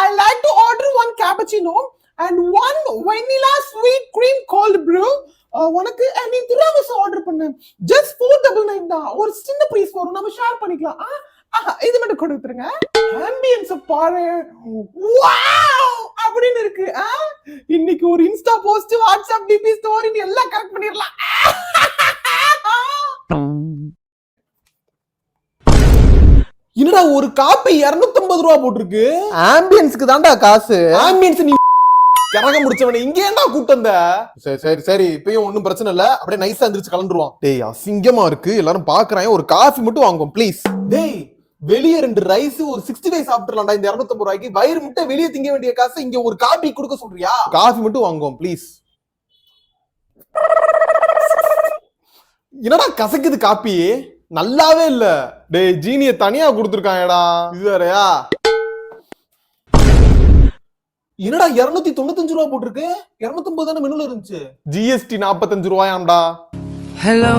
I like to order one cappuccino and one vanilla sweet cream cold brew. உனக்கு நீ திராவிசம் order பண்ணு. Just 499 தான். ஒரு சின்ன பீஸ் வரும், நம்ம ஷேர் பண்ணிக்கலாம். இது மட்டும் கொடுத்துருங்க. ஆம்பியன்ஸ் பாரு, வாவ் அப்படின்னு இருக்கு. இன்னைக்கு ஒரு insta post, WhatsApp DP story எல்லாம் கரெக்ட் பண்ணிரலாம். என்னடா ஒரு காப்பி 250 ரூபா போட்டிருக்கு. ஆம்பியன்ஸ்க்கு தான்டா காசு. ஆம்பியன்ஸ் நீ கரக முடிச்சவனே இங்க ஏன்டா கூட்டம் வந்த? சரி இப்பயும் ஒண்ணும் பிரச்சனை இல்ல, அப்படியே நைஸா எந்திரிச்சு கலந்துருவான். டேய் அசிங்கமா இருக்கு, எல்லாரும் பாக்குறாங்க, ஒரு காஃபி மட்டும் வாங்குவோம் ப்ளீஸ். டேய் வெளியே 2 ரைஸ் ஒரு 65 சாப்பிட்டுலாம்டா இந்த 250 ரூபாய்க்கு. வயிறு முட்டை வெளியே திங்க வேண்டிய காசு இங்க ஒரு காபி கொடுக்க சொல்றியா? காஃபி மட்டும் வாங்குவோம் ப்ளீஸ். என்னடா கசக்குது காப்பி, நல்லாவே இல்ல. டேய் ஜீனிய தனியா கொடுத்துருக்காங்கடா. இது வேறயா? என்னடா 295 ரூபா போட்டிருக்கு? 250 தானே மெனுல இருந்துச்சு. ஜிஎஸ்டி 45 ரூபாயாம்டா. Hello